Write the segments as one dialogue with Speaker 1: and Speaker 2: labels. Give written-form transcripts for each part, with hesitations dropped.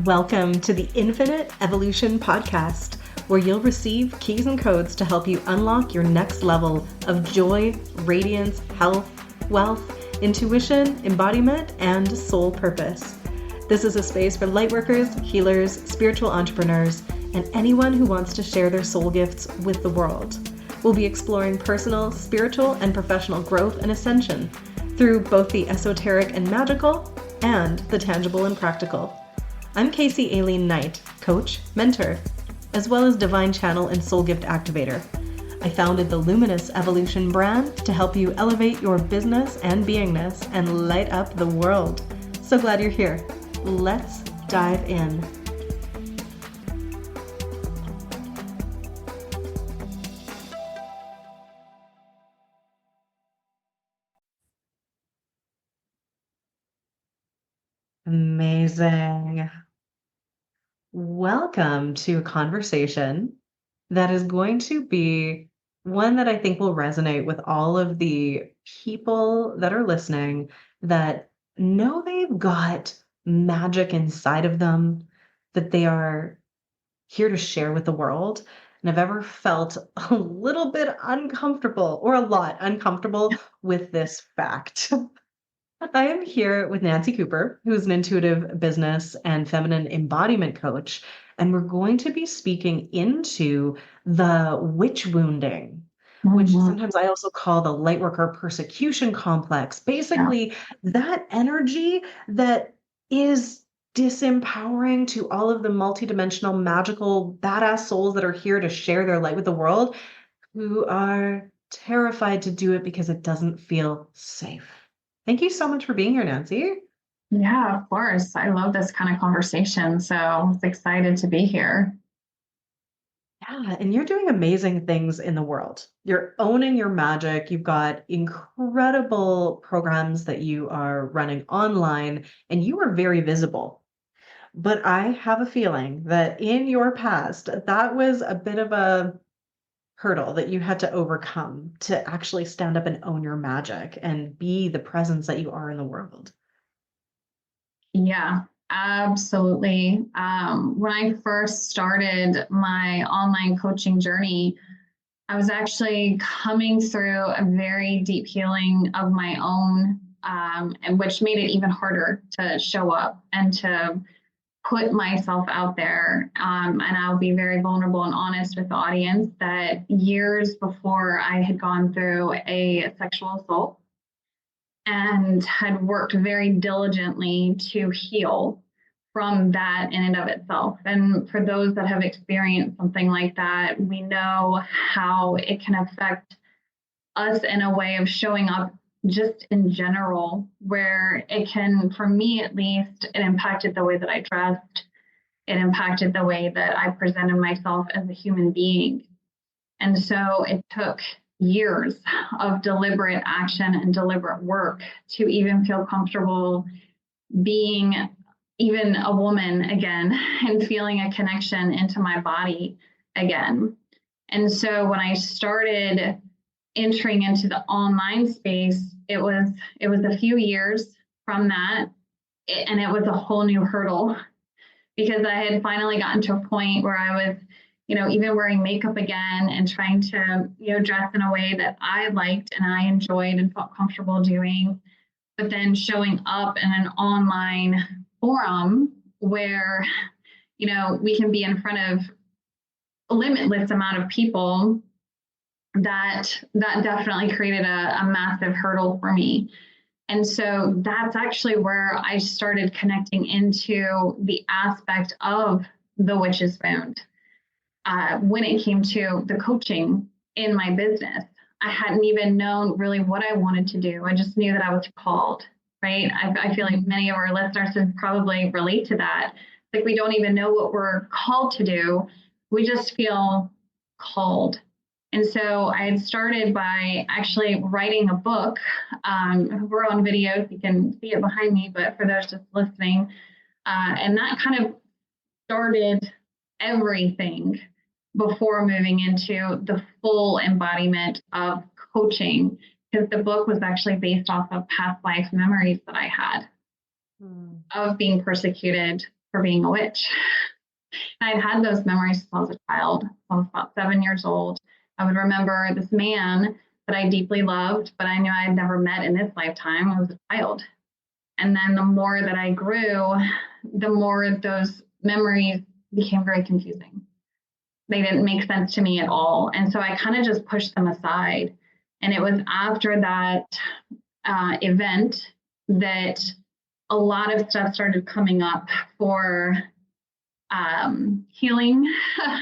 Speaker 1: Welcome to the Infinite Evolution Podcast, where you'll receive keys and codes to help you unlock your next level of joy, radiance, health, wealth, intuition, embodiment, and soul purpose. This is a space for lightworkers, healers, spiritual entrepreneurs, and anyone who wants to share their soul gifts with the world. We'll be exploring personal, spiritual, and professional growth and ascension through both the esoteric and magical and the tangible and practical. I'm Casey Aileen Knight, coach, mentor, as well as divine channel and soul gift activator. I founded the Luminous Evolution brand to help you elevate your business and beingness and light up the world. So glad you're here. Let's dive in. Amazing. Welcome to a conversation that is going to be one that I think will resonate with all of the people that are listening that know they've got magic inside of them that they are here to share with the world. And I've ever felt a little bit uncomfortable or a lot uncomfortable with this fact. I am here with Nancy Cooper, who's an intuitive business and feminine embodiment coach, and we're going to be speaking into the witch wounding, which sometimes I also call the lightworker persecution complex. Basically, that energy that is disempowering to all of the multidimensional, magical, badass souls that are here to share their light with the world, who are terrified to do it because it doesn't feel safe. Thank you so much for being here, Nancy.
Speaker 2: Yeah, of course. I love this kind of conversation. So I'm excited to be here.
Speaker 1: Yeah, and you're doing amazing things in the world. You're owning your magic. You've got incredible programs that you are running online, and you are very visible. But I have a feeling that in your past, that was a bit of a hurdle that you had to overcome to actually stand up and own your magic and be the presence that you are in the world.
Speaker 2: Yeah, absolutely. When I first started my online coaching journey, I was actually coming through a very deep healing of my own, and which made it even harder to show up and to put myself out there. And I'll be very vulnerable and honest with the audience that years before I had gone through a sexual assault and had worked very diligently to heal from that in and of itself. And for those that have experienced something like that, we know how it can affect us in a way of showing up just in general, where it can, for me at least, it impacted the way that I dressed. It impacted the way that I presented myself as a human being. And so it took years of deliberate action and deliberate work to even feel comfortable being even a woman again and feeling a connection into my body again. And so when I started entering into the online space, it was a few years from that, and it was a whole new hurdle because I had finally gotten to a point where I was, even wearing makeup again and trying to, dress in a way that I liked and I enjoyed and felt comfortable doing, but then showing up in an online forum where, we can be in front of a limitless amount of people. That definitely created a massive hurdle for me. And so that's actually where I started connecting into the aspect of the witch's wound. When it came to the coaching in my business, I hadn't even known really what I wanted to do. I just knew that I was called, right? I feel like many of our listeners would probably relate to that. Like we don't even know what we're called to do. We just feel called. And so I had started by actually writing a book. We're on video, you can see it behind me, but for those just listening, and that kind of started everything before moving into the full embodiment of coaching, because the book was actually based off of past life memories that I had of being persecuted for being a witch. And I'd had those memories since I was a child. I was about 7 years old. I would remember this man that I deeply loved, but I knew I had never met in this lifetime. I was a child. And then the more that I grew, the more those memories became very confusing. They didn't make sense to me at all. And so I kind of just pushed them aside. And it was after that event that a lot of stuff started coming up for healing.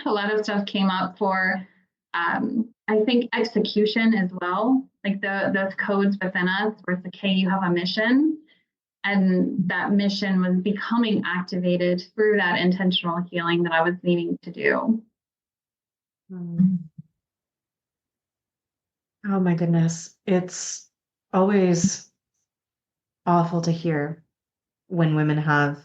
Speaker 2: A lot of stuff came up for, I think, execution as well. Like those codes within us where it's like, hey, you have a mission. And that mission was becoming activated through that intentional healing that I was needing to do.
Speaker 1: Oh my goodness. It's always awful to hear when women have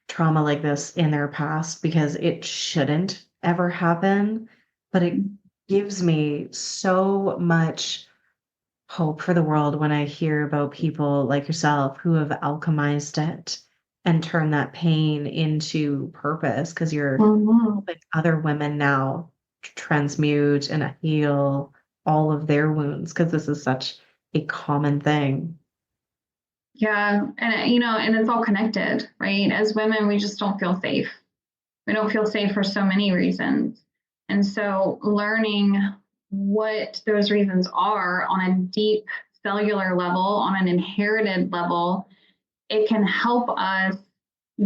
Speaker 1: trauma like this in their past because it shouldn't ever happen. But it gives me so much hope for the world when I hear about people like yourself who have alchemized it and turned that pain into purpose because you're helping other women now transmute and heal all of their wounds because this is such a common thing.
Speaker 2: Yeah. And, and it's all connected, right? As women, we just don't feel safe. We don't feel safe for so many reasons. And so learning what those reasons are on a deep cellular level, on an inherited level, it can help us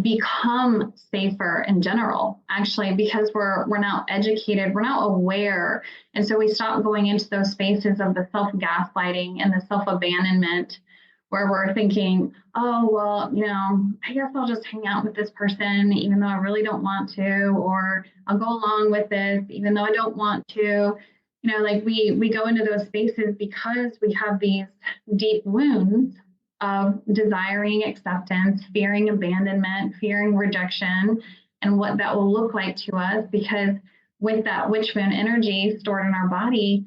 Speaker 2: become safer in general, actually, because we're now educated, we're now aware. And so we stop going into those spaces of the self-gaslighting and the self-abandonment where we're thinking, oh, well, I guess I'll just hang out with this person, even though I really don't want to, or I'll go along with this, even though I don't want to. Like we go into those spaces because we have these deep wounds of desiring acceptance, fearing abandonment, fearing rejection, and what that will look like to us. Because with that witch wound energy stored in our body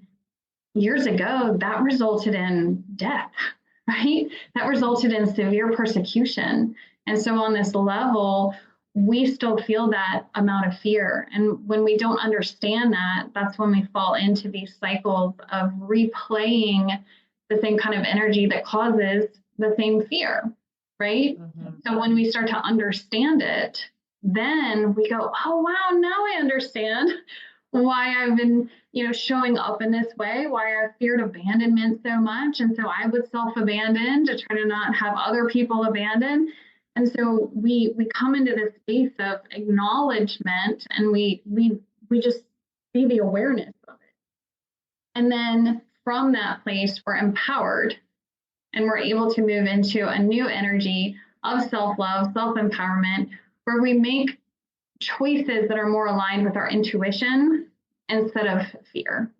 Speaker 2: years ago, that resulted in death, right? That resulted in severe persecution. And so on this level, we still feel that amount of fear. And when we don't understand that, that's when we fall into these cycles of replaying the same kind of energy that causes the same fear, right? So when we start to understand it, then we go, oh, wow, now I understand why I've been, showing up in this way, why I feared abandonment so much. And so I would self-abandon to try to not have other people abandon. And so we come into this space of acknowledgement and we just see the awareness of it. And then from that place, we're empowered and we're able to move into a new energy of self-love, self-empowerment, where we make choices that are more aligned with our intuition instead of fear.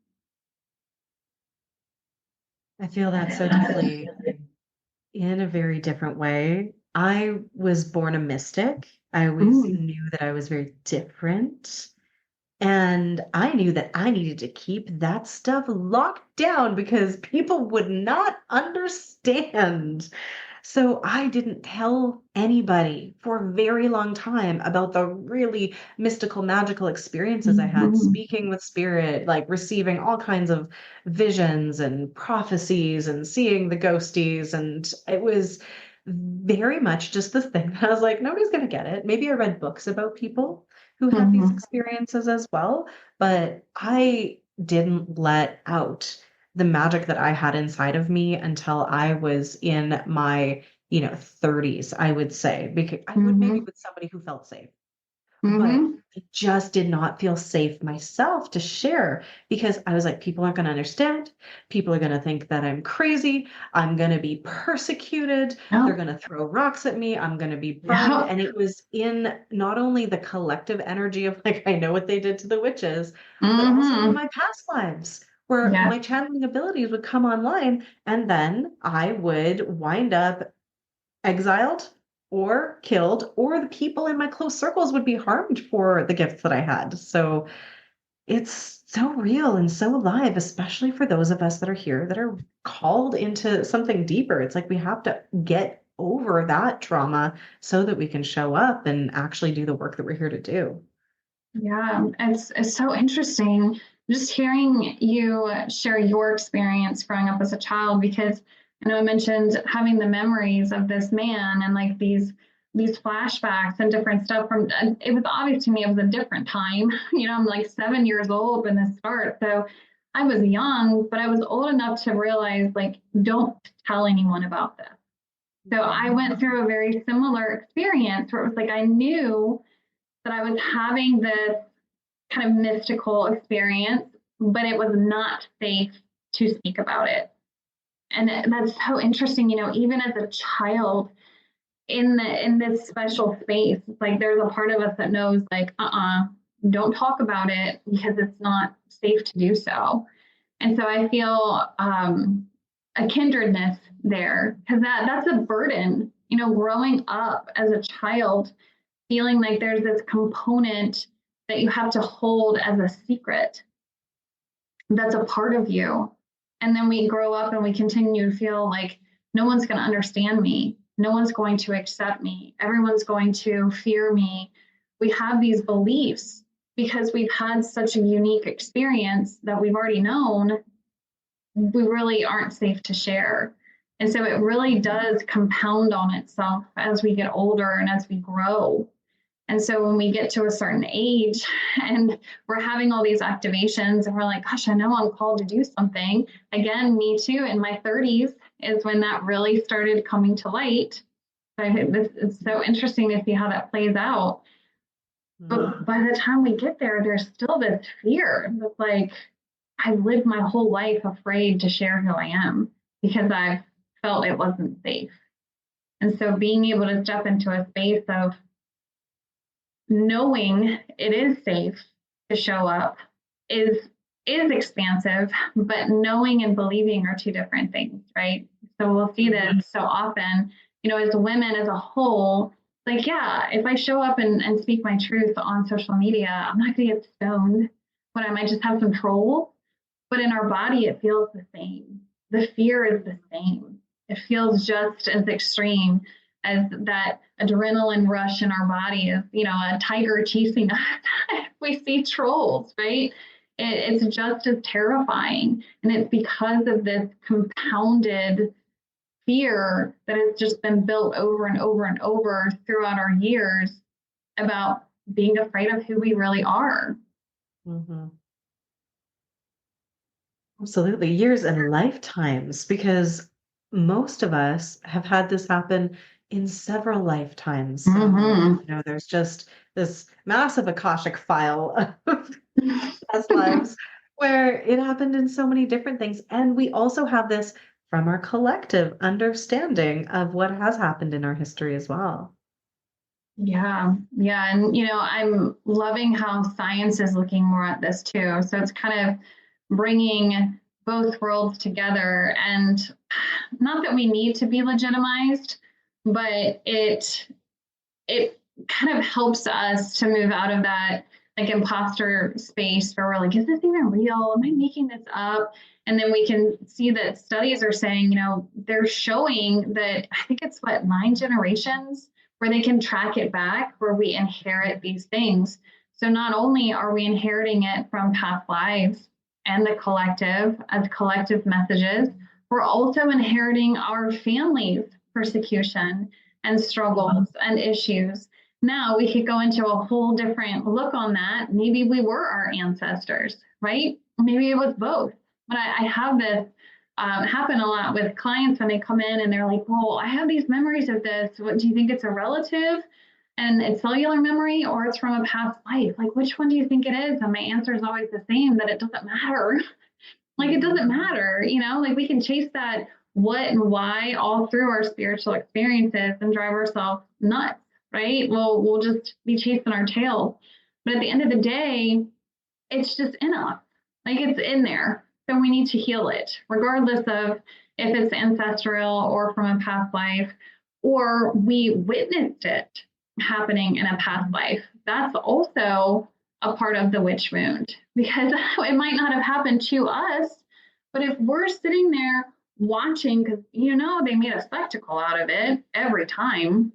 Speaker 1: I feel that so deeply in a very different way. I was born a mystic. I always knew that I was very different. And I knew that I needed to keep that stuff locked down because people would not understand. So I didn't tell anybody for a very long time about the really mystical, magical experiences I had speaking with spirit, like receiving all kinds of visions and prophecies and seeing the ghosties. And it was very much just this thing that I was like, nobody's going to get it. Maybe I read books about people who had these experiences as well, but I didn't let out the magic that I had inside of me until I was in my, 30s, I would say, because I would maybe with somebody who felt safe. But I just did not feel safe myself to share because I was like, people aren't going to understand. People are going to think that I'm crazy. I'm going to be persecuted. They're going to throw rocks at me. I'm going to be burned. And it was in not only the collective energy of like, I know what they did to the witches, but also in my past lives where my channeling abilities would come online and then I would wind up exiled or killed, or the people in my close circles would be harmed for the gifts that I had. So it's so real and so alive, especially for those of us that are here that are called into something deeper. It's like we have to get over that trauma so that we can show up and actually do the work that we're here to do.
Speaker 2: Yeah, it's so interesting just hearing you share your experience growing up as a child, because I know I mentioned having the memories of this man and like these flashbacks and different stuff from it was obvious to me it was a different time. I'm like 7 years old when this starts. So I was young, but I was old enough to realize like don't tell anyone about this. So I went through a very similar experience where it was like I knew that I was having this kind of mystical experience, but it was not safe to speak about it. And that's so interesting, even as a child in this special space, like there's a part of us that knows like, don't talk about it because it's not safe to do so. And so I feel a kindredness there because that's a burden, growing up as a child, feeling like there's this component that you have to hold as a secret that's a part of you. And then we grow up and we continue to feel like no one's going to understand me. No one's going to accept me. Everyone's going to fear me. We have these beliefs because we've had such a unique experience that we've already known. We really aren't safe to share. And so it really does compound on itself as we get older and as we grow. And so when we get to a certain age and we're having all these activations and we're like, gosh, I know I'm called to do something. Again, me too, in my 30s is when that really started coming to light. So I think it's so interesting to see how that plays out. But by the time we get there, there's still this fear. It's like, I lived my whole life afraid to share who I am because I felt it wasn't safe. And so being able to step into a space of knowing it is safe to show up is expansive, but knowing and believing are two different things, right? So we'll see this so often, as women as a whole, like, yeah, if I show up and speak my truth on social media, I'm not going to get stoned, but I might just have some trolls. But in our body, it feels the same. The fear is the same. It feels just as extreme as that adrenaline rush in our body is, a tiger chasing us. We see trolls, right? It's just as terrifying. And it's because of this compounded fear that has just been built over and over and over throughout our years about being afraid of who we really are.
Speaker 1: Mm-hmm. Absolutely. Years and lifetimes, because most of us have had this happen in several lifetimes. There's just this massive Akashic file of past lives where it happened in so many different things. And we also have this from our collective understanding of what has happened in our history as well.
Speaker 2: Yeah. Yeah. And, I'm loving how science is looking more at this too. So it's kind of bringing both worlds together, and not that we need to be legitimized, but it kind of helps us to move out of that like imposter space where we're like, is this even real? Am I making this up? And then we can see that studies are saying, they're showing that I think it's 9 generations where they can track it back, where we inherit these things. So not only are we inheriting it from past lives and the collective as collective messages, we're also inheriting our family's persecution and struggles and issues. Now we could go into a whole different look on that. Maybe we were our ancestors, right? Maybe it was both. But I have this happen a lot with clients when they come in and they're like, well, I have these memories of this. What do you think, it's a relative and it's cellular memory, or it's from a past life? Like, which one do you think it is? And my answer is always the same, that it doesn't matter. Like, it doesn't matter, like we can chase that what and why all through our spiritual experiences and drive ourselves nuts, right? We'll just be chasing our tails. But at the end of the day, it's just in us. Like, it's in there. So we need to heal it, regardless of if it's ancestral or from a past life, or we witnessed it happening in a past life. That's also a part of the witch wound, because it might not have happened to us, but if we're sitting there watching because, you know, they made a spectacle out of it every time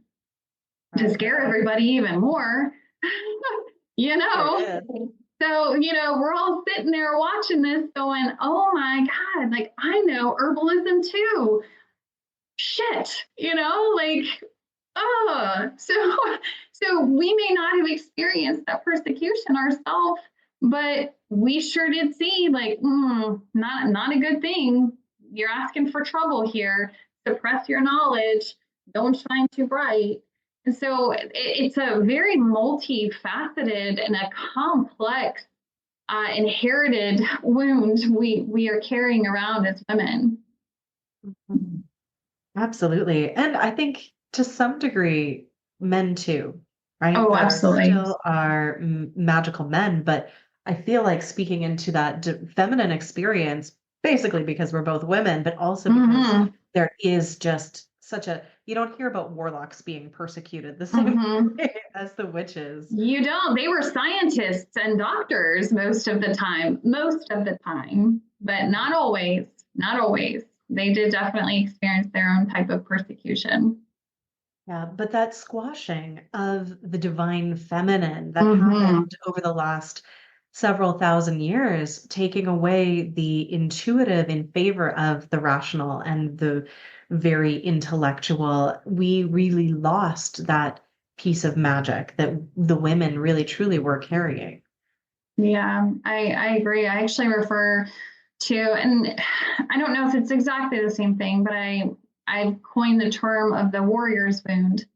Speaker 2: to scare everybody even more, you know? So, you know, we're all sitting there watching this going, oh my God, like I know herbalism too. Shit, you know, like, oh, so we may not have experienced that persecution ourselves, but we sure did see like, not a good thing. You're asking for trouble here. Suppress your knowledge. Don't shine too bright. And so it's a very multifaceted and a complex inherited wound we are carrying around as women.
Speaker 1: Mhm. Absolutely. And I think to some degree, men too, right?
Speaker 2: Oh,
Speaker 1: There
Speaker 2: absolutely.
Speaker 1: still are magical men, but I feel like speaking into that feminine experience, basically because we're both women, but also because
Speaker 2: Mm-hmm.
Speaker 1: there is just such a, you don't hear about warlocks being persecuted the same
Speaker 2: Mm-hmm.
Speaker 1: way as the witches.
Speaker 2: You don't. They were scientists and doctors most of the time, but not always. Not always. They did definitely experience their own type of persecution.
Speaker 1: Yeah, but that squashing of the divine feminine that
Speaker 2: Mm-hmm.
Speaker 1: happened over the last several thousand years, taking away the intuitive in favor of the rational and the very intellectual, we really lost that piece of magic that the women really truly were carrying.
Speaker 2: Yeah, I agree. I actually refer to, and I don't know if it's exactly the same thing, but I coined the term of the warrior's wound,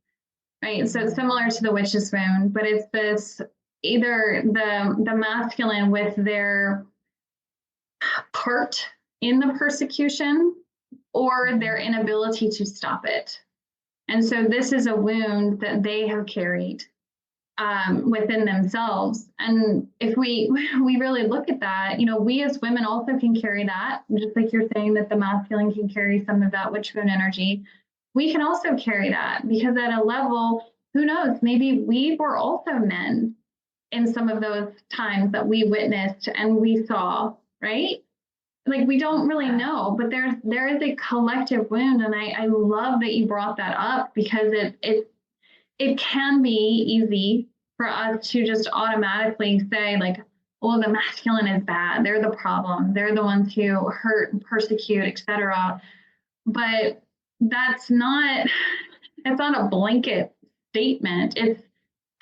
Speaker 2: right? So it's similar to the witch's wound, but it's this either the masculine with their part in the persecution or their
Speaker 1: Mhm.
Speaker 2: inability to stop it. And so this is a wound that they have carried within themselves. And if we really look at that, you know, we as women also can carry that, just like you're saying that the masculine can carry some of that witch wound energy. We can also carry that because at a level, who knows, maybe we were also men in some of those times that we witnessed and we saw, right? Like we don't really know, but there is a collective wound, and I love that you brought that up because it can be easy for us to just automatically say like, well, the masculine is bad, they're the problem, they're the ones who hurt and persecute, etc. But that's not, it's not a blanket statement. It's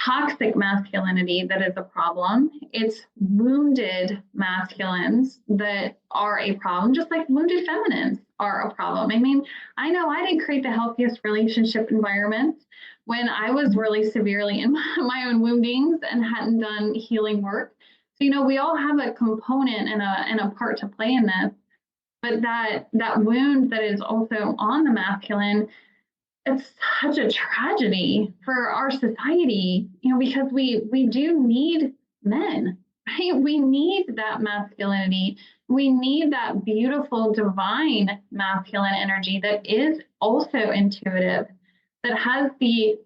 Speaker 2: toxic masculinity that is a problem. It's wounded masculines that are a problem, just like wounded feminines are a problem. I mean, I know I didn't create the healthiest relationship environments when I was really severely in my own woundings and hadn't done healing work. So, you know, we all have a component and a part to play in this. But that wound that is also on the masculine, it's such a tragedy for our society, you know, because we do need men, right? We need that masculinity. We need that beautiful divine masculine energy that is also intuitive, that has the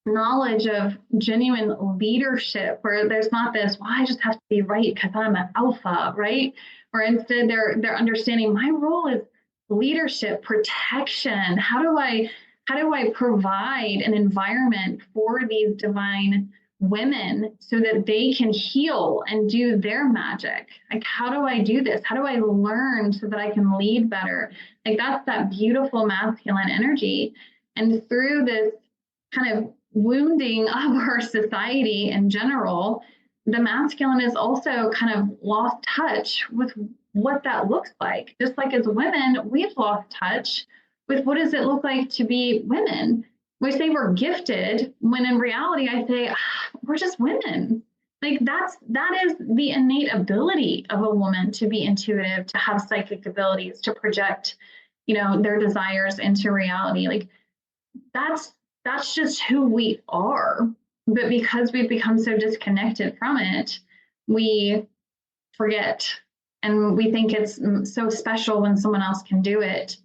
Speaker 2: knowledge of genuine leadership where there's not this, well, I just have to be right because I'm an alpha, right? Or instead they're understanding my role is leadership, protection. How do I provide an environment for these divine women so that they can heal and do their magic? Like, how do I do this? How do I learn so that I can lead better? Like, that's that beautiful masculine energy. And through this kind of wounding of our society in general, the masculine is also kind of lost touch with what that looks like. Just like as women, we've lost touch with what does it look like to be women. We say we're gifted, when in reality, I say we're just women. Like that is the innate ability of a woman to be intuitive, to have psychic abilities, to project, you know, their desires into reality. Like that's that's just who we are. But because we've become so disconnected from it, we forget and we think it's so special when someone else can do it.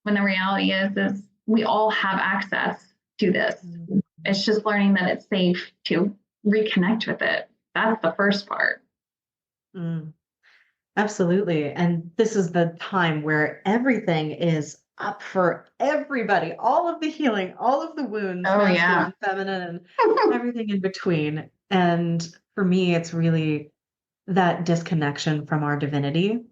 Speaker 2: When the reality is we all have access to this.
Speaker 1: Mhm.
Speaker 2: It's just learning that it's safe to reconnect with it. That's the first part.
Speaker 1: Mm. Absolutely. And this is the time where everything is up for everybody. All of the healing, all of the wounds,
Speaker 2: Oh, yeah.
Speaker 1: masculine, feminine, and everything in between. And for me, it's really that disconnection from our divinity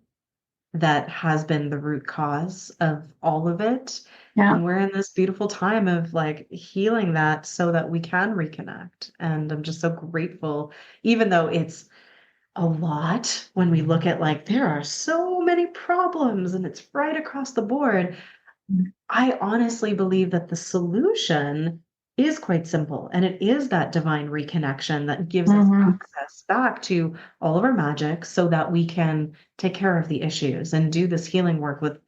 Speaker 1: that has been the root cause of all of it.
Speaker 2: Yeah.
Speaker 1: And we're in this beautiful time of like healing that so that we can reconnect. And I'm just so grateful, even though it's a lot when we look at like there are so many problems and it's right across the board. I honestly believe that the solution is quite simple, and it is that divine reconnection that gives us
Speaker 2: Hmm.
Speaker 1: access back to all of our magic so that we can take care of the issues and do this healing work with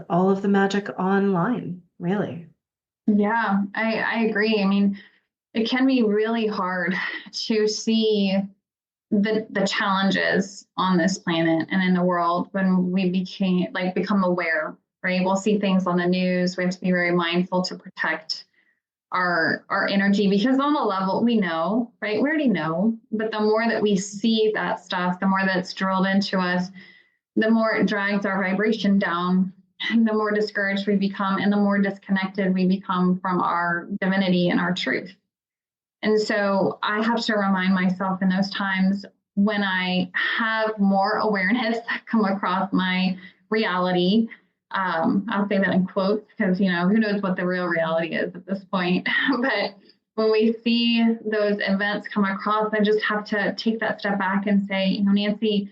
Speaker 1: all of the magic online, really.
Speaker 2: Yeah, I agree. I mean, it can be really hard to see the challenges on this planet and in the world when we become aware, right? We'll see things on the news. We have to be very mindful to protect our energy because on the level we know, right? We already know, but the more that we see that stuff, the more that's drilled into us, the more it drags our vibration down, and the more discouraged we become, and the more disconnected we become from our divinity and our truth. And so I have to remind myself in those times when I have more awareness come across my reality. I'll say that in quotes because, who knows what the real reality is at this point. But when we see those events come across, I just have to take that step back and say, Nancy,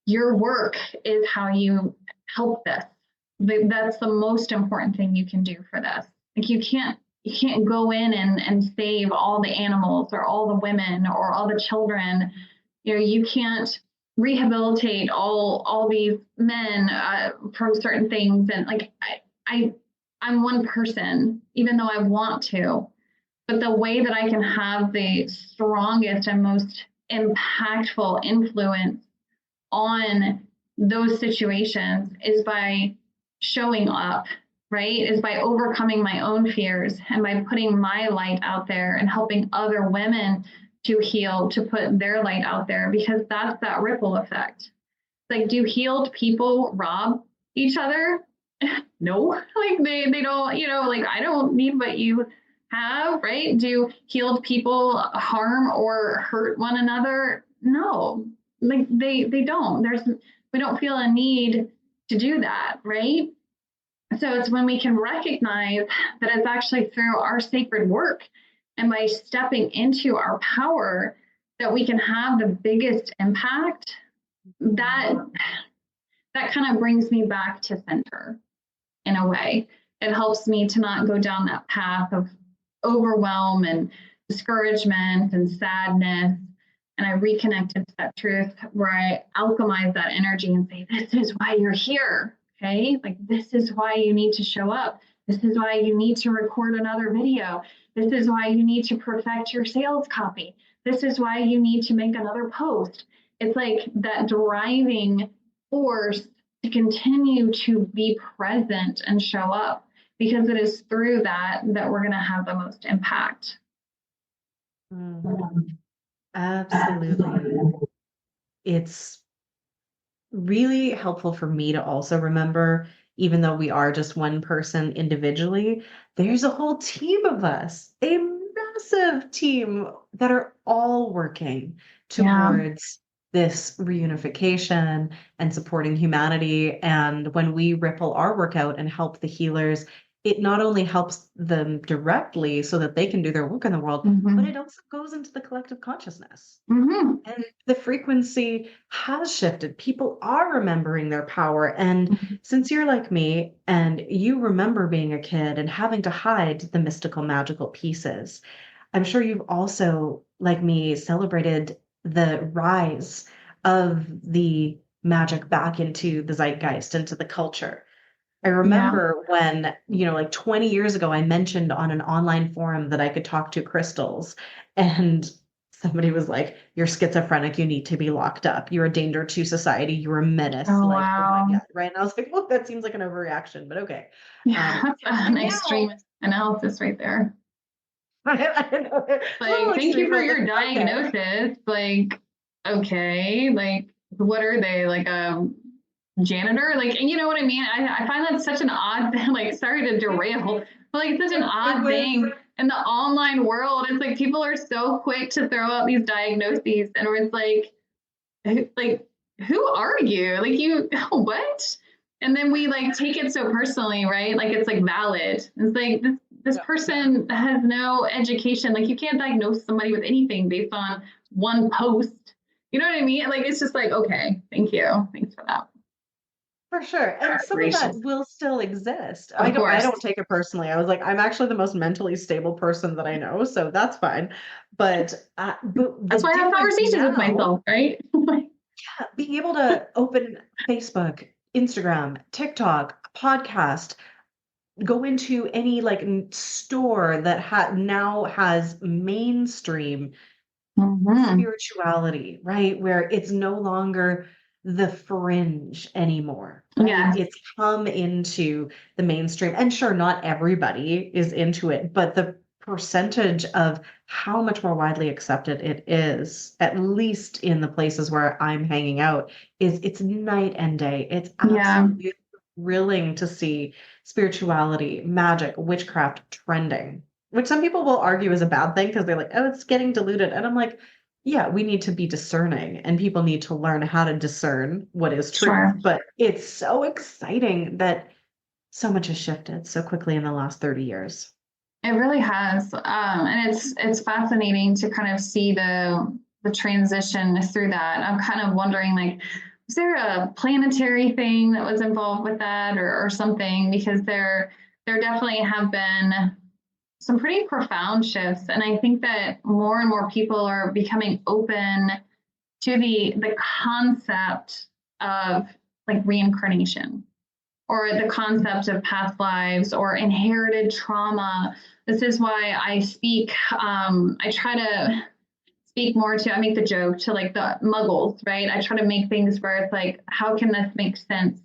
Speaker 2: your work is how you help this. That's the most important thing you can do for this. Like you can't go in and save all the animals or all the women or all the children. You can't rehabilitate all these men from certain things. And like I'm one person, even though I want to. But the way that I can have the strongest and most impactful influence on those situations is by showing up, right? Is by overcoming my own fears and by putting my light out there and helping other women to heal, to put their light out there, because that's that ripple effect. Like, do healed people rob each other? No, like they don't, like I don't need what you have, right? Do healed people harm or hurt one another? No, like they don't. We don't feel a need to do that, right? So it's when we can recognize that it's actually through our sacred work and by stepping into our power that we can have the biggest impact. That kind of brings me back to center in a way. It helps me to not go down that path of overwhelm and discouragement and sadness. And I reconnected to that truth where I alchemize that energy and say, this is why you're here. Okay. Like, this is why you need to show up. This is why you need to record another video. This is why you need to perfect your sales copy. This is why you need to make another post. It's like that driving force to continue to be present and show up, because it is through that we're going to have the most impact.
Speaker 1: Absolutely. It's really helpful for me to also remember, even though we are just one person individually, there's a whole team of us, a massive team that are all working
Speaker 2: Yeah.
Speaker 1: towards this reunification and supporting humanity. And when we ripple our work out and help the healers, it not only helps them directly so that they can do their work in the world, but it also goes into the collective consciousness.
Speaker 2: Mm-hmm.
Speaker 1: And the frequency has shifted. People are remembering their power. And since you're like me and you remember being a kid and having to hide the mystical, magical pieces, I'm sure you've also, like me, celebrated the rise of the magic back into the zeitgeist, into the culture. I
Speaker 2: Yeah.
Speaker 1: remember when, like 20 years ago, I mentioned on an online forum that I could talk to crystals, and somebody was like, "You're schizophrenic. You need to be locked up. You're a danger to society. You're a menace."
Speaker 2: Oh,
Speaker 1: Like, oh my
Speaker 2: wow.
Speaker 1: God, right? And I was like, "Well, that seems like an overreaction, but okay."
Speaker 2: Yeah, that's an
Speaker 1: And now,
Speaker 2: extreme analysis right there.
Speaker 1: I know, a little
Speaker 2: Like, thank you
Speaker 1: extreme,
Speaker 2: for
Speaker 1: but
Speaker 2: your
Speaker 1: okay.
Speaker 2: diagnosis. Like, okay, like what are they, like a janitor? Like, and you know what I mean? I find that such an odd thing, like, sorry to derail, but like such an
Speaker 1: It
Speaker 2: odd
Speaker 1: was
Speaker 2: thing in the online world. It's like people are so quick to throw out these diagnoses, and it's like, who are you? Like, you, what? And then we like take it so personally, right? Like it's like valid. It's like this
Speaker 1: yeah,
Speaker 2: person has no education. Like you can't diagnose somebody with anything based on one post. You know what I mean? Like it's just like, okay, thank you. Thanks for that.
Speaker 1: for sure. And some of that
Speaker 2: Gracious.
Speaker 1: will still exist.
Speaker 2: Of
Speaker 1: I
Speaker 2: course.
Speaker 1: don't take it personally. I was like, I'm actually the most mentally stable person that I know, so that's fine. But the
Speaker 2: That's why I have
Speaker 1: difference
Speaker 2: conversations with
Speaker 1: now,
Speaker 2: myself, right?
Speaker 1: being able to open Facebook, Instagram, TikTok, podcast, go into any like store that now has mainstream
Speaker 2: Mm-hmm.
Speaker 1: spirituality, right? Where it's no longer the fringe anymore, right?
Speaker 2: Yeah.
Speaker 1: It's come into the mainstream. And sure, not everybody is into it, but the percentage of how much more widely accepted it is, at least in the places where I'm hanging out, is it's night and day. It's
Speaker 2: Yeah.
Speaker 1: absolutely thrilling to see spirituality, magic, witchcraft trending, which some people will argue is a bad thing because they're like, oh, it's getting diluted. And I'm like, yeah, we need to be discerning and people need to learn how to discern what is truth.
Speaker 2: Sure.
Speaker 1: But it's so exciting that so much has shifted so quickly in the last 30 years.
Speaker 2: It really has, and it's fascinating to kind of see the transition through that. I'm kind of wondering, like, is there a planetary thing that was involved with that, or something? Because there definitely have been some pretty profound shifts, and I think that more and more people are becoming open to the concept of like reincarnation or the concept of past lives or inherited trauma. This is why I speak, I try to speak more to, I make the joke to like the muggles, right? I try to make things where it's like, how can this make sense?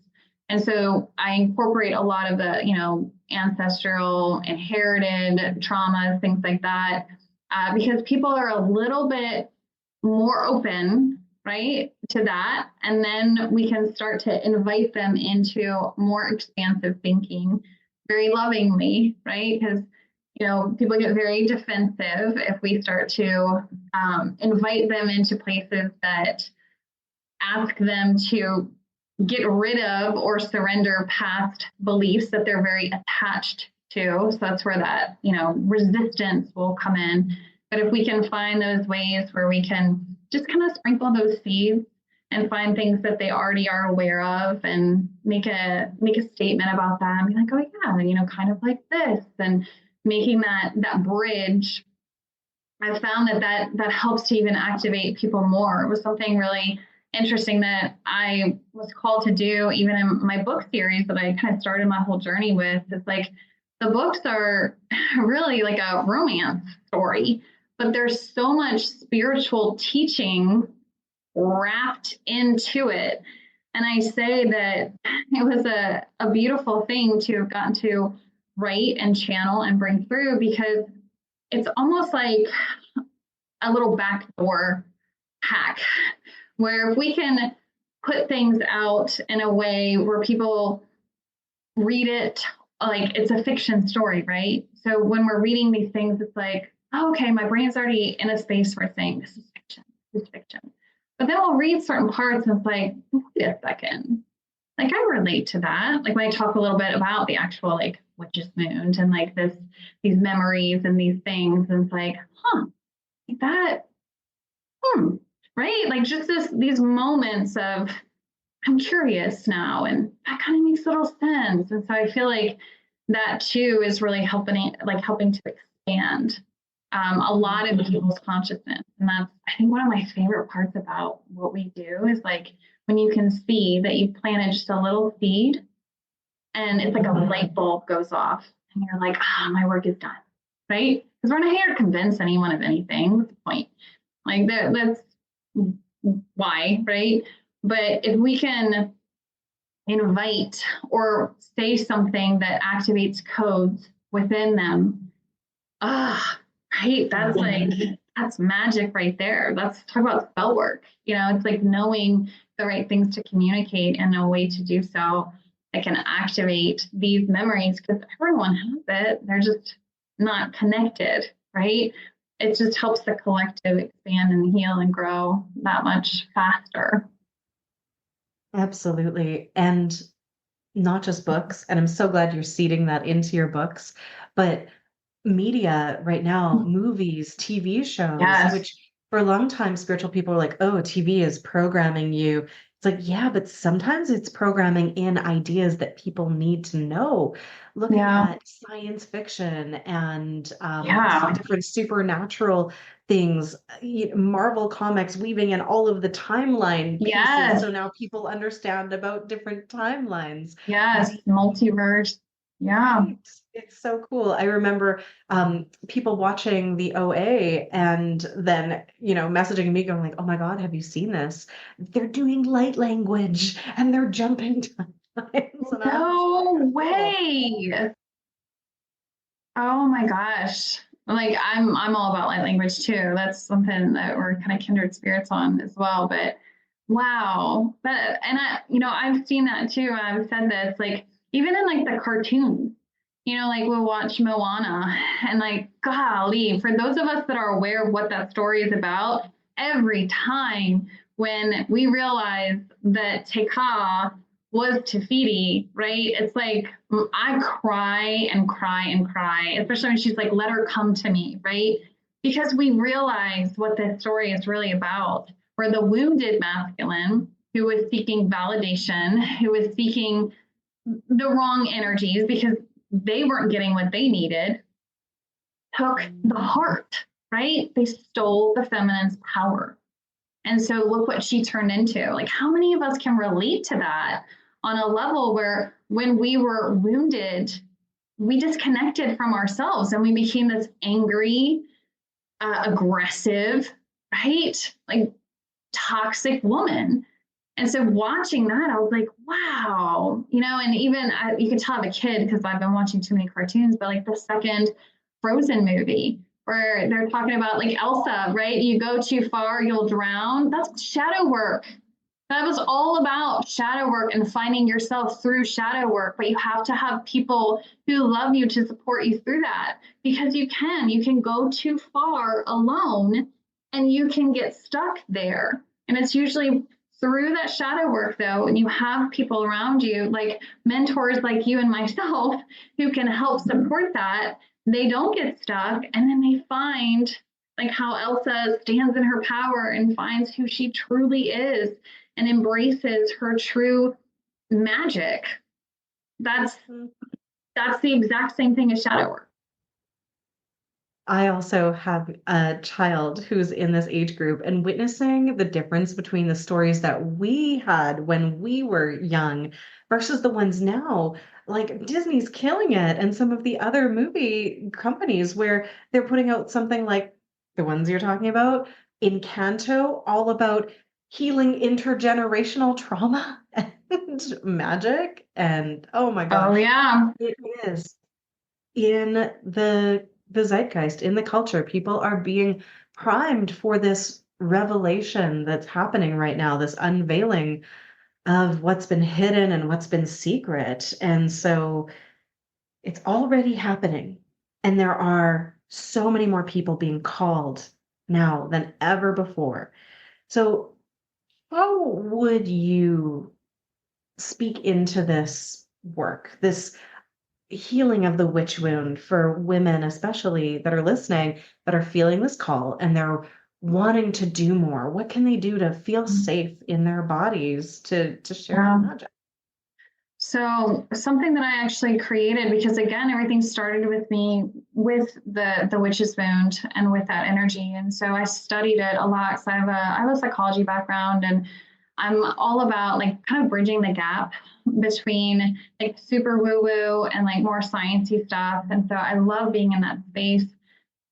Speaker 2: And so I incorporate a lot of the, ancestral, inherited traumas, things like that, because people are a little bit more open, right, to that. And then we can start to invite them into more expansive thinking very lovingly, right? Because, people get very defensive if we start to invite them into places that ask them to get rid of or surrender past beliefs that they're very attached to. So that's where that, resistance will come in. But if we can find those ways where we can just kind of sprinkle those seeds and find things that they already are aware of and make a statement about that and be like, oh yeah, kind of like this, and making that bridge, I found that helps to even activate people more. It was something really interesting that I was called to do even in my book series that I kind of started my whole journey with. It's like the books are really like a romance story, but there's so much spiritual teaching wrapped into it. And I say that it was a beautiful thing to have gotten to write and channel and bring through, because it's almost like a little backdoor hack where if we can put things out in a way where people read it like it's a fiction story, right? So when we're reading these things, it's like, oh, okay, my brain's already in a space where it's saying this is fiction, this is fiction. But then we'll read certain parts and it's like, wait a second. Like I relate to that. Like when I talk a little bit about the actual like witch's moon and like these memories and these things, and it's like, like that, right? Like just these moments of I'm curious now, and that kind of makes little sense. And so I feel like that too is really helping to expand a lot of people's consciousness. And that's, I think, one of my favorite parts about what we do is like when you can see that you planted just a little seed and it's like a light bulb goes off and you're like, my work is done, right? Because we're not here to convince anyone of anything. What's the point? Like that's why, right? But if we can invite or say something that activates codes within them, right? That's magic right there. Let's talk about spell work. It's like knowing the right things to communicate and a way to do so that can activate these memories, because everyone has it. They're just not connected, right? It just helps the collective expand and heal and grow that much faster.
Speaker 1: Absolutely. And not just books, and I'm so glad you're seeding that into your books, but media right now, movies, TV shows,
Speaker 2: Yes.
Speaker 1: which for a long time, spiritual people are like, oh, TV is programming you. It's like, yeah, but sometimes it's programming in ideas that people need to know. Looking
Speaker 2: Yeah.
Speaker 1: at science fiction and
Speaker 2: Yeah.
Speaker 1: different supernatural things, Marvel comics weaving in all of the timeline pieces.
Speaker 2: Yes.
Speaker 1: So now people understand about different timelines.
Speaker 2: Yes. Multiverse. Yeah.
Speaker 1: Right. It's so cool. I remember people watching the OA and then, messaging me going like, oh my God, have you seen this? They're doing light language and they're jumping timelines. And I'm
Speaker 2: No
Speaker 1: so cool.
Speaker 2: way. Oh my gosh. Like I'm all about light language too. That's something that we're kind of kindred spirits on as well. But wow. But and I've seen that too. I've said this, like even in like the cartoons, like we'll watch Moana and like golly, for those of us that are aware of what that story is about, every time when we realize that Tekka was Tafiti, right? It's like I cry and cry and cry, especially when she's like, let her come to me, right? Because we realize what this story is really about. Where the wounded masculine who was seeking validation, who was seeking the wrong energies because they weren't getting what they needed, took the heart, right? They stole the feminine's power. And so look what she turned into. Like, how many of us can relate to that on a level where when we were wounded, we disconnected from ourselves and we became this angry, aggressive, right? Like toxic woman. And so watching that, I was like, wow, and even you can tell I have a kid because I've been watching too many cartoons, but like the second Frozen movie where they're talking about like Elsa, right? You go too far, you'll drown. That's shadow work. That was all about shadow work and finding yourself through shadow work. But you have to have people who love you to support you through that because you can go too far alone and you can get stuck there. And it's usually through that shadow work, though, and you have people around you, like mentors like you and myself, who can help support that. They don't get stuck and then they find like how Elsa stands in her power and finds who she truly is and embraces her true magic. That's the exact same thing as shadow work.
Speaker 1: I also have a child who's in this age group, and witnessing the difference between the stories that we had when we were young versus the ones now. Like Disney's killing it, and some of the other movie companies where they're putting out something like the ones you're talking about, Encanto, all about healing intergenerational trauma and magic. And oh my
Speaker 2: Oh,
Speaker 1: gosh,
Speaker 2: yeah.
Speaker 1: it is in the zeitgeist, in the culture. People are being primed for this revelation that's happening right now, this unveiling of what's been hidden and what's been secret. And so it's already happening. And there are so many more people being called now than ever before. So, how would you speak into this work, this healing of the witch wound for women, especially that are listening, that are feeling this call and they're wanting to do more? What can they do to feel safe in their bodies to share their
Speaker 2: Yeah.
Speaker 1: magic?
Speaker 2: So something that I actually created, because again, everything started with me with the witch's wound and with that energy. And so I studied it a lot. So I have a psychology background and I'm all about like kind of bridging the gap between like super woo woo and like more sciencey stuff. And so I love being in that space.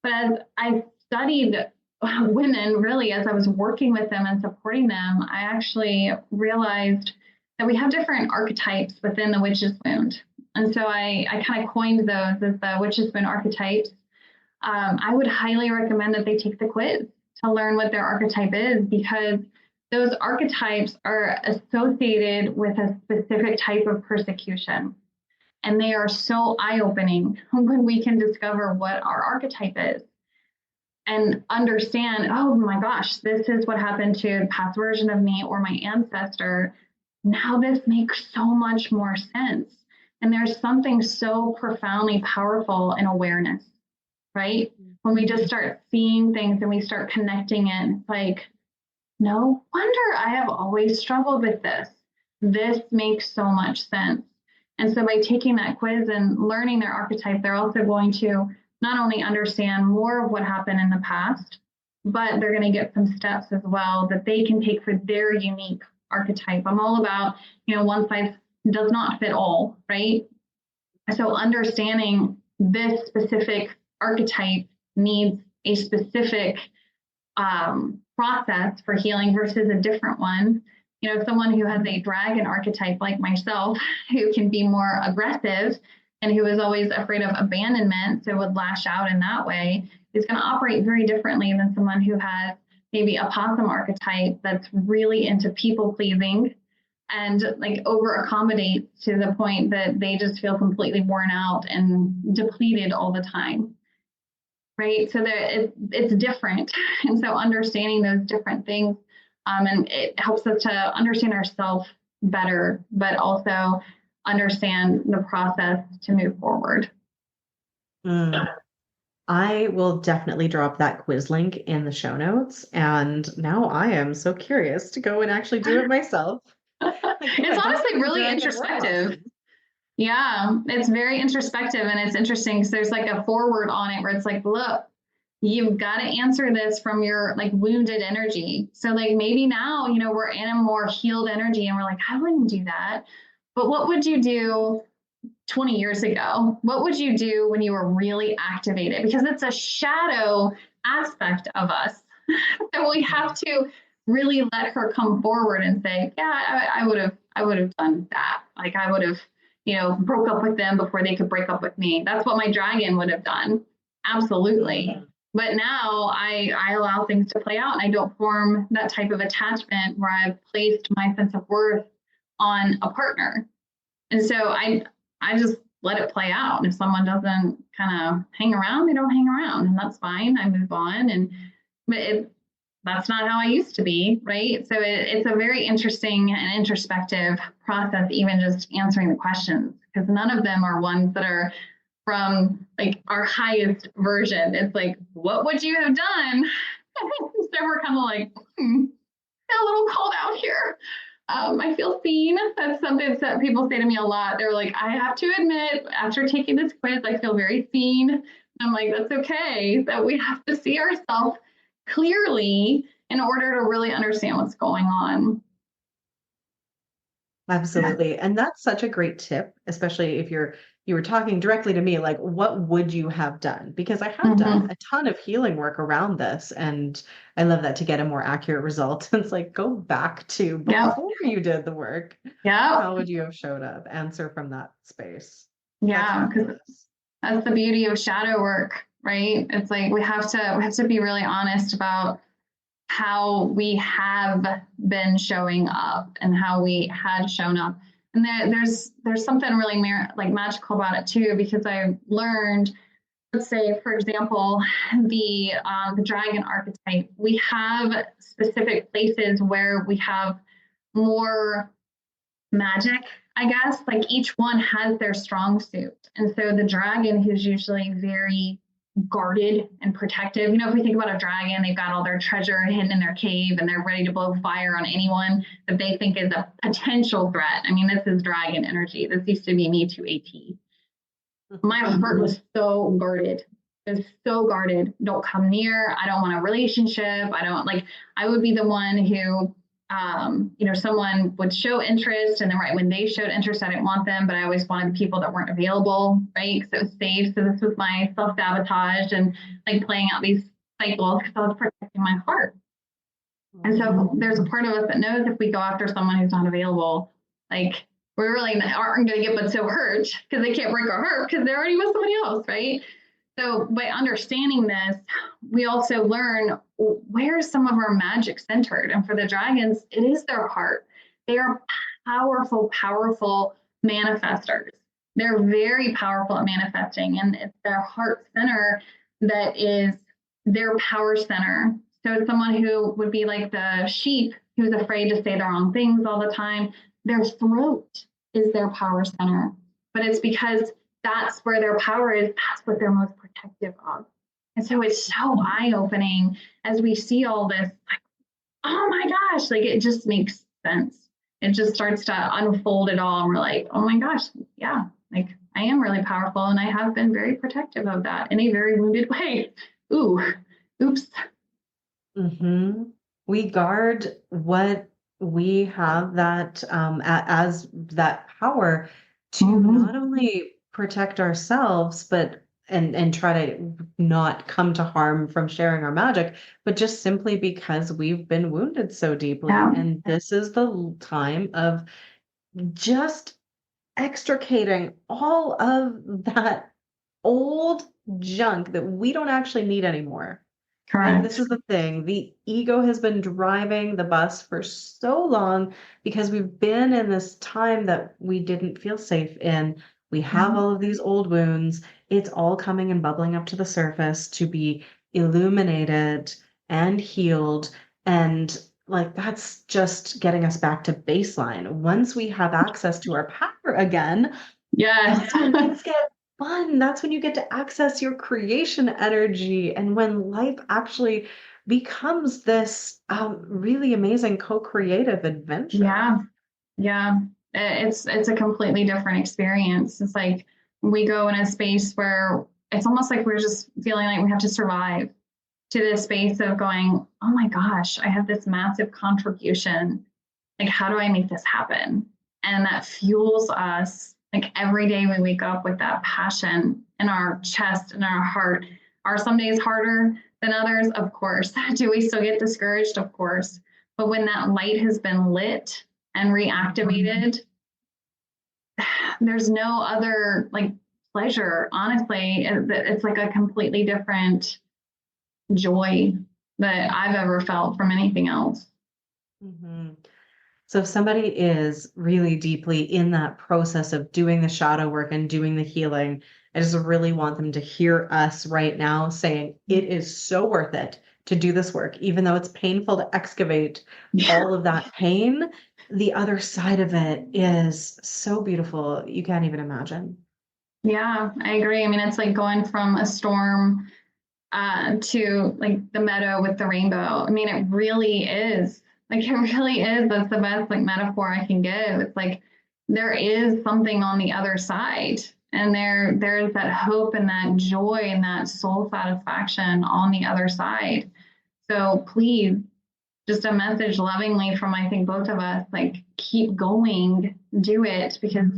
Speaker 2: But as I studied women, really, as I was working with them and supporting them, I actually realized that we have different archetypes within the witch's wound. And so I kind of coined those as the witch's wound archetypes. I would highly recommend that they take the quiz to learn what their archetype is, because those archetypes are associated with a specific type of persecution. And they are so eye-opening when we can discover what our archetype is and understand, oh my gosh, this is what happened to a past version of me or my ancestor. Now this makes so much more sense. And there's something so profoundly powerful in awareness, right? When we just start seeing things and we start connecting it, it's like, no wonder I have always struggled with this. This makes so much sense. And so by taking that quiz and learning their archetype, they're also going to not only understand more of what happened in the past, but they're going to get some steps as well that they can take for their unique archetype. I'm all about, one size does not fit all, right? So understanding this specific archetype needs a specific process for healing versus a different one. Someone who has a dragon archetype like myself, who can be more aggressive and who is always afraid of abandonment, so would lash out in that way, is going to operate very differently than someone who has maybe a possum archetype that's really into people pleasing and like over accommodate to the point that they just feel completely worn out and depleted all the time. Right. So it's different. And so understanding those different things, and it helps us to understand ourselves better, but also understand the process to move forward.
Speaker 1: I will definitely drop that quiz link in the show notes. And now I am so curious to go and actually do it myself.
Speaker 2: It's honestly really introspective. Yeah, it's very introspective, and it's interesting because there's like a foreword on it where it's like, look, you've got to answer this from your like wounded energy. So like maybe now, we're in a more healed energy and we're like, I wouldn't do that. But what would you do 20 years ago? What would you do when you were really activated? Because it's a shadow aspect of us. So we have to really let her come forward and say, yeah, I would have done that. Like I would have, broke up with them before they could break up with me. That's what my dragon would have done. Absolutely. But now I allow things to play out and I don't form that type of attachment where I've placed my sense of worth on a partner. And so I just let it play out. And if someone doesn't kind of hang around, they don't hang around, and that's fine. I move on. But that's not how I used to be, right? So it's a very interesting and introspective process, even just answering the questions, because none of them are ones that are from like our highest version. It's like, what would you have done? So we're kind of like, a little called out here. I feel seen. That's something that people say to me a lot. They're like, I have to admit, after taking this quiz, I feel very seen. And I'm like, that's okay. That we have to see ourselves clearly in order to really understand what's going on.
Speaker 1: Absolutely. And that's such a great tip, especially if you were talking directly to me, like, what would you have done? Because I have done a ton of healing work around this, and I love that to get a more accurate result. It's like, go back to before you did the work.
Speaker 2: Yeah.
Speaker 1: How would you have showed up? Answer from that space.
Speaker 2: Yeah, because that's the beauty of shadow work, right? It's like we have to be really honest about how we have been showing up and how we had shown up. And there's something really magical about it too, because I learned, let's say, for example, the dragon archetype, we have specific places where we have more magic, I guess. Like each one has their strong suit. And so the dragon, who's usually very guarded and protective. If we think about a dragon, they've got all their treasure hidden in their cave and they're ready to blow fire on anyone that they think is a potential threat. I mean, this is dragon energy. This used to be me to AT. My heart was so guarded. It was so guarded. Don't come near. I don't want a relationship. I would be the one who, someone would show interest, and then right when they showed interest, I didn't want them, but I always wanted the people that weren't available, right? Because it was safe. So this was my self-sabotage and like playing out these cycles because I was protecting my heart. And so there's a part of us that knows if we go after someone who's not available, like we really aren't going to get but so hurt because they can't break our heart because they're already with somebody else, right? So by understanding this, we also learn where some of our magic centered. And for the dragons, it is their heart. They are powerful, powerful manifestors. They're very powerful at manifesting, and it's their heart center that is their power center. So someone who would be like the sheep who's afraid to say the wrong things all the time, their throat is their power center. But it's because that's where their power is. That's what they're most protective of. And so it's so eye-opening as we see all this, like, oh my gosh, like it just makes sense. It just starts to unfold it all. And we're like, oh my gosh, yeah, like I am really powerful. And I have been very protective of that in a very wounded way. Ooh, oops.
Speaker 1: Mm-hmm. We guard what we have that as that power to not only protect ourselves, but and try to not come to harm from sharing our magic, but just simply because we've been wounded so deeply.
Speaker 2: Yeah.
Speaker 1: And this is the time of just extricating all of that old junk that we don't actually need anymore. And this
Speaker 2: Correct.
Speaker 1: is the thing, the ego has been driving the bus for so long because we've been in this time that we didn't feel safe in. We have all of these old wounds. It's all coming and bubbling up to the surface to be illuminated and healed. And like that's just getting us back to baseline. Once we have access to our power again,
Speaker 2: Yes.
Speaker 1: that's when things get fun. That's when you get to access your creation energy. And when life actually becomes this really amazing co-creative adventure.
Speaker 2: Yeah. Yeah. It's a completely different experience. It's like we go in a space where it's almost like we're just feeling like we have to survive, to this space of going, oh my gosh, I have this massive contribution. Like, how do I make this happen? And that fuels us. Like every day we wake up with that passion in our chest and our heart. Are some days harder than others? Of course. Do we still get discouraged? Of course. But when that light has been lit and reactivated, there's no other like pleasure. Honestly, it's like a completely different joy that I've ever felt from anything else.
Speaker 1: hmm So if somebody is really deeply in that process of doing the shadow work and doing the healing, I just really want them to hear us right now saying it is so worth it to do this work, even though it's painful to excavate
Speaker 2: Yeah.
Speaker 1: all of that pain. The other side of it is so beautiful. You can't even imagine.
Speaker 2: Yeah, I agree. I mean, it's like going from a storm to like the meadow with the rainbow. I mean, it really is. Like it really is. That's the best like metaphor I can give. It's like there is something on the other side. And there's that hope and that joy and that soul satisfaction on the other side. So please, just a message lovingly from I think both of us, like keep going, do it because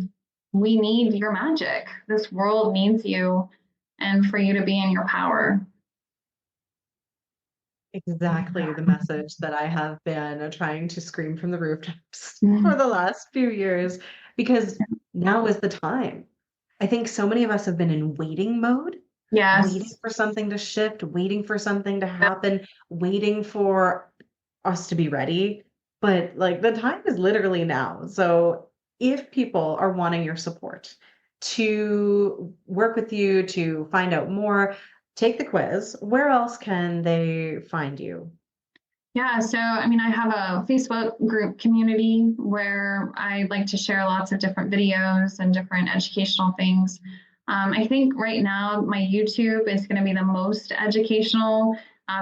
Speaker 2: we need your magic. This world needs you and for you to be in your power.
Speaker 1: Exactly the message that I have been trying to scream from the rooftops for
Speaker 2: Mhm.
Speaker 1: the last few years, because now is the time. I think so many of us have been in waiting mode, waiting
Speaker 2: Yes.
Speaker 1: for something to shift, waiting for something to happen, waiting for us to be ready. But like the time is literally now. So if people are wanting your support to work with you, to find out more, take the quiz. Where else can they find you?
Speaker 2: Yeah, so I mean, I have a Facebook group community where I like to share lots of different videos and different educational things. I think right now my YouTube is going to be the most educational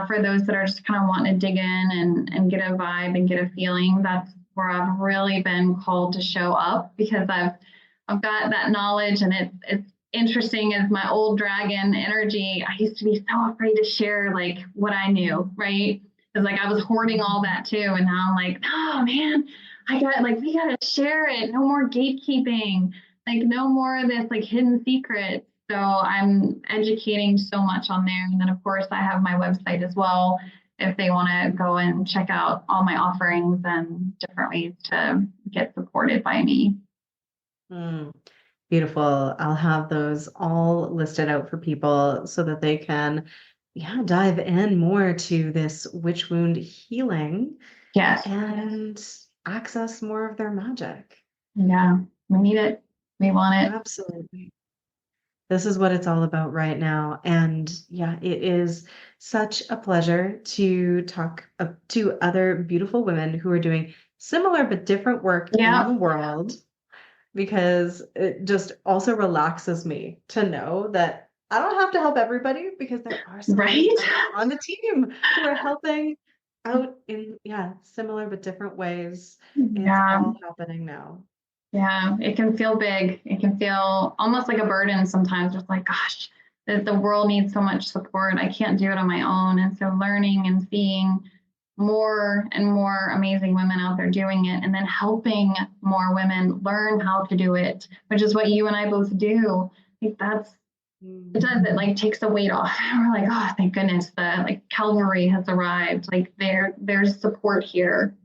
Speaker 2: for those that are just kind of wanting to dig in and get a vibe and get a feeling. That's where I've really been called to show up because I've got that knowledge and it's interesting as my old dragon energy. I used to be so afraid to share like what I knew, right? Because like I was hoarding all that too. And now I'm like, oh man, I got like we gotta share it. No more gatekeeping, like no more of this like hidden secrets. So I'm educating so much on there. And then of course I have my website as well if they want to go and check out all my offerings and different ways to get supported by me.
Speaker 1: Hmm. Beautiful. I'll have those all listed out for people so that they can, yeah, dive in more to this witch wound healing
Speaker 2: Yes.
Speaker 1: and access more of their magic.
Speaker 2: Yeah. We need it. We want it.
Speaker 1: Absolutely. This is what it's all about right now. And yeah, it is such a pleasure to talk to other beautiful women who are doing similar but different work in
Speaker 2: Yeah.
Speaker 1: the world, because it just also relaxes me to know that I don't have to help everybody, because there are so many
Speaker 2: Right?
Speaker 1: others on the team who are helping out in, yeah, similar but different ways. It's
Speaker 2: Yeah.
Speaker 1: all happening now.
Speaker 2: Yeah. It can feel big. It can feel almost like a burden sometimes. Just like, gosh, the world needs so much support. I can't do it on my own. And so learning and seeing more and more amazing women out there doing it, and then helping more women learn how to do it, which is what you and I both do. Like that's it does, it like takes the weight off. And we're like, oh, thank goodness, the like Calvary has arrived. Like there's support here.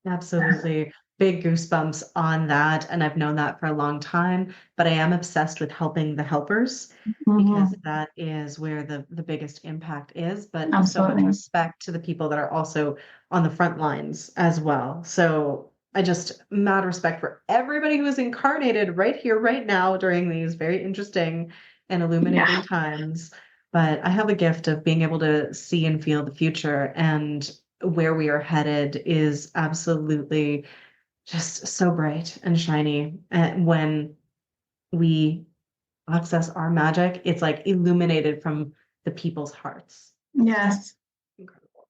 Speaker 1: Absolutely. Big goosebumps on that. And I've known that for a long time, but I am obsessed with helping the helpers, because
Speaker 2: Mhm.
Speaker 1: that is where the biggest impact is, but so much
Speaker 2: Absolutely.
Speaker 1: respect to the people that are also on the front lines as well. So I just mad respect for everybody who is incarnated right here, right now, during these very interesting and illuminating
Speaker 2: Yeah.
Speaker 1: times. But I have a gift of being able to see and feel the future, and where we are headed is absolutely just so bright and shiny. And when we access our magic, it's like illuminated from the people's hearts.
Speaker 2: Yes.
Speaker 1: Incredible.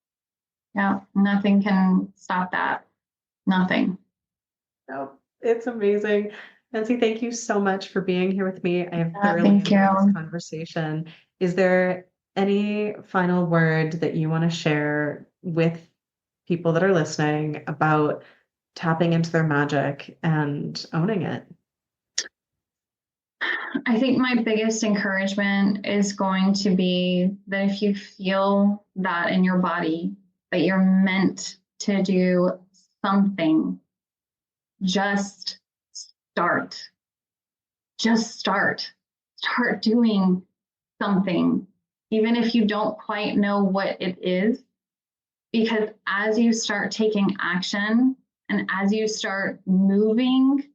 Speaker 2: Yeah. Nothing can stop that. Nothing.
Speaker 1: No, it's amazing. Nancy, thank you so much for being here with me. I have thoroughly
Speaker 2: Thank
Speaker 1: enjoyed this
Speaker 2: you.
Speaker 1: conversation. Is there any final word that you want to share with people that are listening about tapping into their magic and owning it?
Speaker 2: I think my biggest encouragement is going to be that if you feel that in your body, that you're meant to do something, just start. Just start. Start doing something, even if you don't quite know what it is. Because as you start taking action and as you start moving,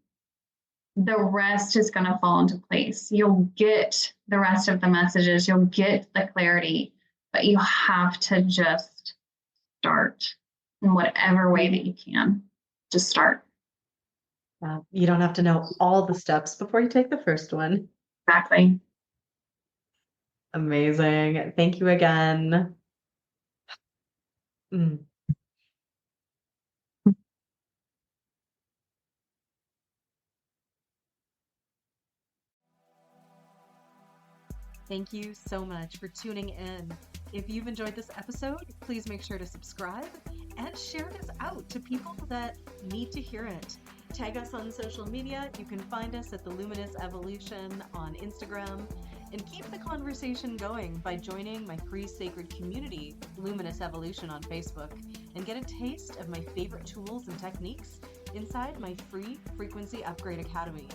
Speaker 2: the rest is going to fall into place. You'll get the rest of the messages, you'll get the clarity, but you have to just start in whatever way that you can. Just start.
Speaker 1: You don't have to know all the steps before you take the first one.
Speaker 2: Exactly.
Speaker 1: Amazing. Thank you again. Mm. Thank you so much for tuning in. If you've enjoyed this episode, please make sure to subscribe and share this out to people that need to hear it. Tag us on social media. You can find us at The Luminous Evolution on Instagram. And keep the conversation going by joining my free sacred community, Luminous Evolution, on Facebook, and get a taste of my favorite tools and techniques inside my free Frequency Upgrade Academy.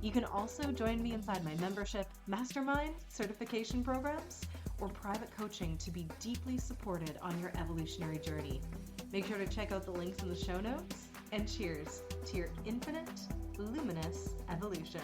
Speaker 1: You can also join me inside my membership, mastermind, certification programs, or private coaching to be deeply supported on your evolutionary journey. Make sure to check out the links in the show notes, and cheers to your infinite, luminous evolution.